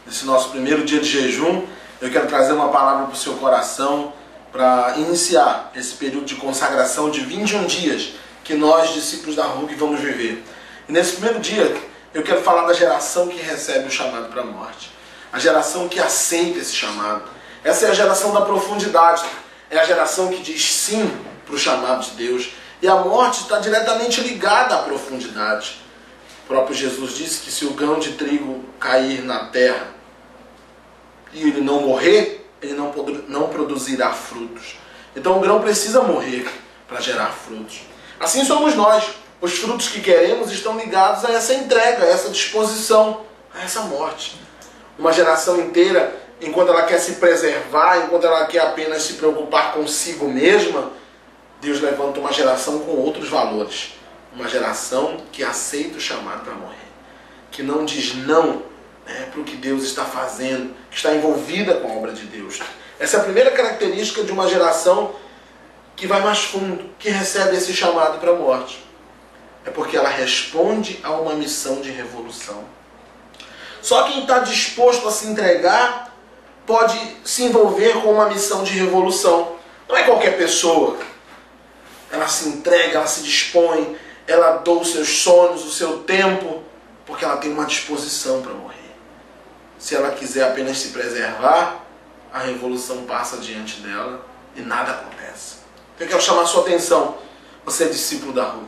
nesse nosso primeiro dia de jejum, eu quero trazer uma palavra para o seu coração para iniciar esse período de consagração de 21 dias que nós, discípulos da RUC, vamos viver. E nesse primeiro dia, eu quero falar da geração que recebe o chamado para a morte. A geração que aceita esse chamado. Essa é a geração da profundidade. É a geração que diz sim para o chamado de Deus. E a morte está diretamente ligada à profundidade. O próprio Jesus disse que se o grão de trigo cair na terra e ele não morrer, ele não produzirá frutos. Então o grão precisa morrer para gerar frutos. Assim somos nós. Os frutos que queremos estão ligados a essa entrega, a essa disposição, a essa morte. Uma geração inteira, enquanto ela quer se preservar, enquanto ela quer apenas se preocupar consigo mesma, Deus levanta uma geração com outros valores. Uma geração que aceita o chamado para morrer. Que não diz não para o que Deus está fazendo, que está envolvida com a obra de Deus. Essa é a primeira característica de uma geração que vai mais fundo, que recebe esse chamado para a morte. É porque ela responde a uma missão de revolução. Só quem está disposto a se entregar pode se envolver com uma missão de revolução. Não é qualquer pessoa. Ela se entrega, ela se dispõe, ela doa os seus sonhos, o seu tempo, porque ela tem uma disposição para morrer. Se ela quiser apenas se preservar, a revolução passa diante dela e nada acontece. Então eu quero chamar a sua atenção. Você é discípulo da RUC.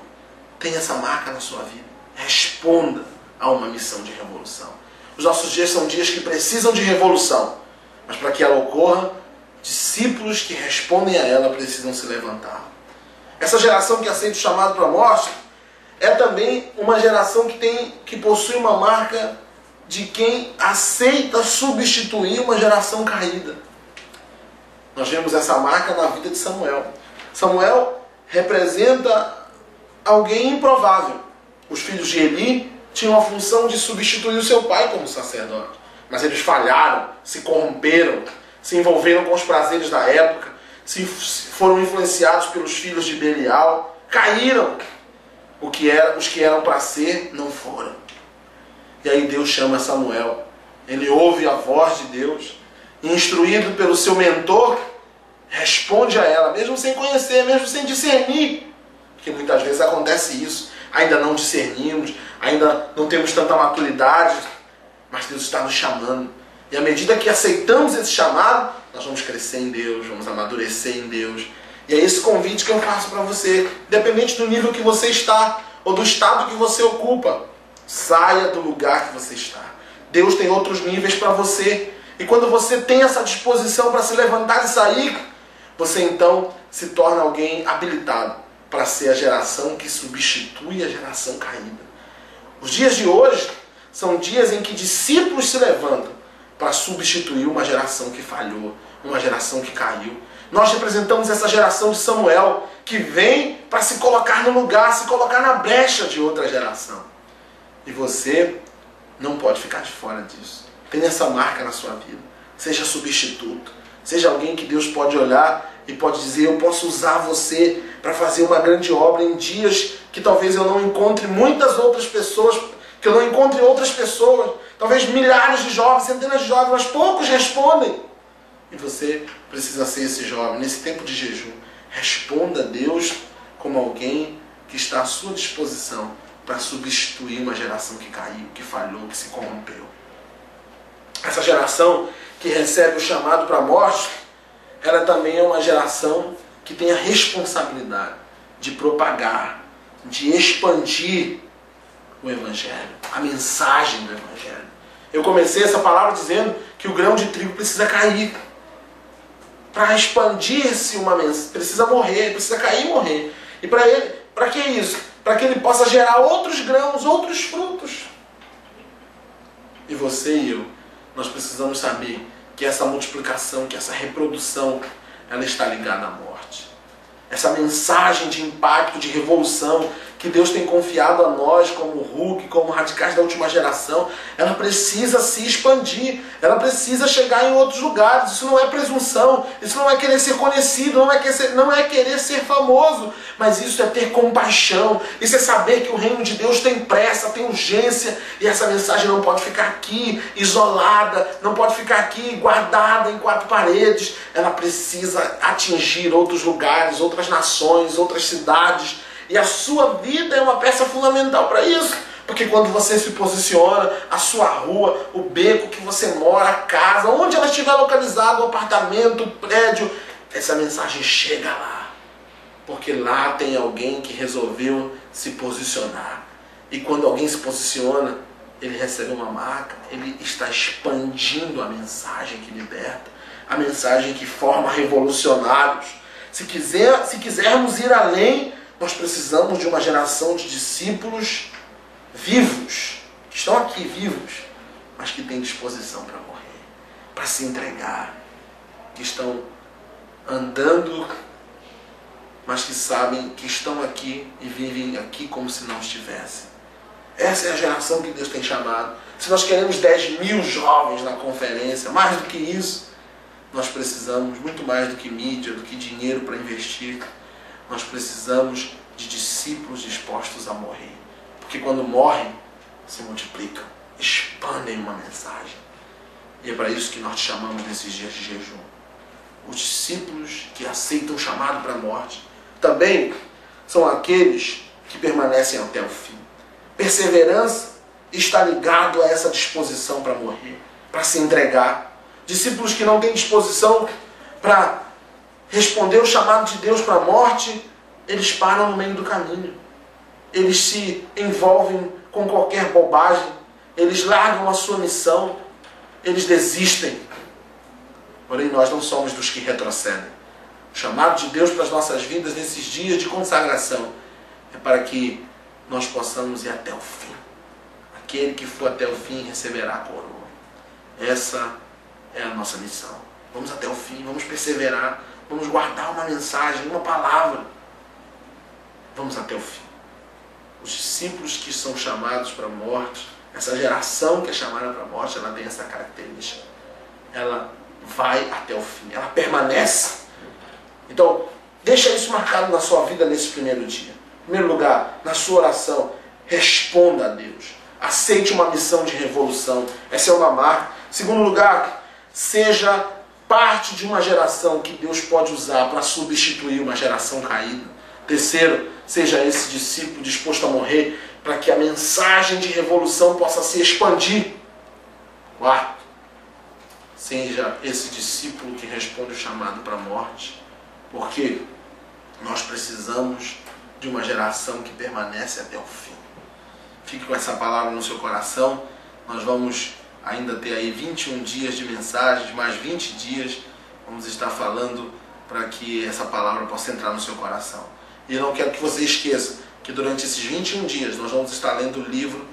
Tem essa marca na sua vida. Responda a uma missão de revolução. Os nossos dias são dias que precisam de revolução. Mas para que ela ocorra, discípulos que respondem a ela precisam se levantar. Essa geração que aceita o chamado para a morte é também uma geração que possui uma marca de quem aceita substituir uma geração caída. Nós vemos essa marca na vida de Samuel. Samuel representa alguém improvável. Os filhos de Eli tinham a função de substituir o seu pai como sacerdote. Mas eles falharam, se corromperam, se envolveram com os prazeres da época, foram influenciados pelos filhos de Belial, caíram. Os que eram para ser, não foram. E aí Deus chama Samuel. Ele ouve a voz de Deus, instruído pelo seu mentor, responde a ela, mesmo sem conhecer, mesmo sem discernir. Porque muitas vezes acontece isso. Ainda não discernimos, ainda não temos tanta maturidade, mas Deus está nos chamando. E à medida que aceitamos esse chamado, nós vamos crescer em Deus, vamos amadurecer em Deus. E é esse convite que eu faço para você, independente do nível que você está, ou do estado que você ocupa. Saia do lugar que você está. Deus tem outros níveis para você. E quando você tem essa disposição para se levantar e sair, você então se torna alguém habilitado para ser a geração que substitui a geração caída. Os dias de hoje são dias em que discípulos se levantam para substituir uma geração que falhou, uma geração que caiu. Nós representamos essa geração de Samuel, que vem para se colocar no lugar, se colocar na brecha de outra geração. E você não pode ficar de fora disso. Tenha essa marca na sua vida. Seja substituto. Seja alguém que Deus pode olhar e pode dizer: eu posso usar você para fazer uma grande obra em dias que talvez eu não encontre muitas outras pessoas, que eu não encontre outras pessoas, talvez milhares de jovens, centenas de jovens, mas poucos respondem. E você precisa ser esse jovem. Nesse tempo de jejum, responda a Deus como alguém que está à sua disposição para substituir uma geração que caiu, que falhou, que se corrompeu. Essa geração que recebe o chamado para a morte, ela também é uma geração que tem a responsabilidade de propagar, de expandir o Evangelho, a mensagem do Evangelho. Eu comecei essa palavra dizendo que o grão de trigo precisa cair. Para expandir-se uma mensagem, precisa morrer, precisa cair e morrer. E para que isso? Para que ele possa gerar outros grãos, outros frutos. E você e eu, nós precisamos saber que essa multiplicação, que essa reprodução, ela está ligada à morte. Essa mensagem de impacto, de revolução, que Deus tem confiado a nós como Hulk, como radicais da última geração, ela precisa se expandir, ela precisa chegar em outros lugares. Isso não é presunção, isso não é querer ser conhecido, não é querer ser famoso, mas isso é ter compaixão, isso é saber que o reino de Deus tem pressa, tem urgência, e essa mensagem não pode ficar aqui isolada, não pode ficar aqui guardada em quatro paredes, ela precisa atingir outros lugares, outras nações, outras cidades. E a sua vida é uma peça fundamental para isso. Porque quando você se posiciona, a sua rua, o beco que você mora, a casa, onde ela estiver localizada, o apartamento, o prédio, essa mensagem chega lá. Porque lá tem alguém que resolveu se posicionar. E quando alguém se posiciona, ele recebe uma marca, ele está expandindo a mensagem que liberta, a mensagem que forma revolucionários. Se quisermos ir além, nós precisamos de uma geração de discípulos vivos, que estão aqui vivos, mas que têm disposição para morrer, para se entregar, que estão andando, mas que sabem que estão aqui e vivem aqui como se não estivessem. Essa é a geração que Deus tem chamado. Se nós queremos 10.000 jovens na conferência, mais do que isso, nós precisamos muito mais do que mídia, do que dinheiro para investir. Nós precisamos de discípulos dispostos a morrer. Porque quando morrem, se multiplicam, expandem uma mensagem. E é para isso que nós te chamamos nesses dias de jejum. Os discípulos que aceitam o chamado para a morte também são aqueles que permanecem até o fim. Perseverança está ligado a essa disposição para morrer, para se entregar. Discípulos que não têm disposição para responder o chamado de Deus para a morte, eles param no meio do caminho. Eles se envolvem com qualquer bobagem. Eles largam a sua missão. Eles desistem. Porém, nós não somos dos que retrocedem. O chamado de Deus para as nossas vidas nesses dias de consagração é para que nós possamos ir até o fim. Aquele que for até o fim receberá a coroa. Essa é a nossa missão. Vamos até o fim, vamos perseverar. Vamos guardar uma mensagem, uma palavra. Vamos até o fim. Os discípulos que são chamados para a morte, essa geração que é chamada para a morte, ela tem essa característica. Ela vai até o fim, ela permanece. Então, deixa isso marcado na sua vida nesse primeiro dia. Em primeiro lugar, na sua oração, responda a Deus. Aceite uma missão de revolução. Essa é uma marca. Em segundo lugar, seja parte de uma geração que Deus pode usar para substituir uma geração caída. Terceiro, seja esse discípulo disposto a morrer para que a mensagem de revolução possa se expandir. Quarto, seja esse discípulo que responde o chamado para a morte, porque nós precisamos de uma geração que permanece até o fim. Fique com essa palavra no seu coração. Nós vamos ainda ter aí 21 dias de mensagens, mais 20 dias vamos estar falando para que essa palavra possa entrar no seu coração. E eu não quero que você esqueça que durante esses 21 dias nós vamos estar lendo o livro,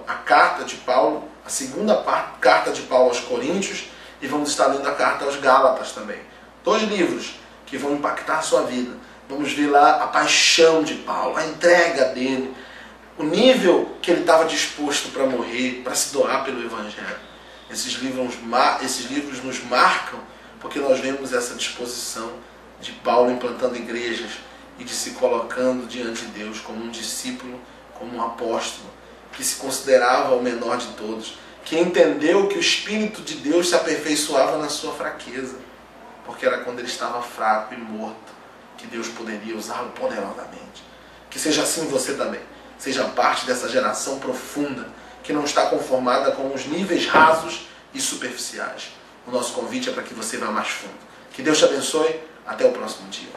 a carta de Paulo, a segunda carta de Paulo aos Coríntios, e vamos estar lendo a carta aos Gálatas também. 2 livros que vão impactar a sua vida. Vamos ver lá a paixão de Paulo, a entrega dele, o nível que ele estava disposto para morrer, para se doar pelo Evangelho. Esses livros nos marcam porque nós vemos essa disposição de Paulo implantando igrejas e de se colocando diante de Deus como um discípulo, como um apóstolo, que se considerava o menor de todos, que entendeu que o Espírito de Deus se aperfeiçoava na sua fraqueza, porque era quando ele estava fraco e morto que Deus poderia usá-lo poderosamente. Que seja assim você também. Seja parte dessa geração profunda, que não está conformada com os níveis rasos e superficiais. O nosso convite é para que você vá mais fundo. Que Deus te abençoe. Até o próximo dia.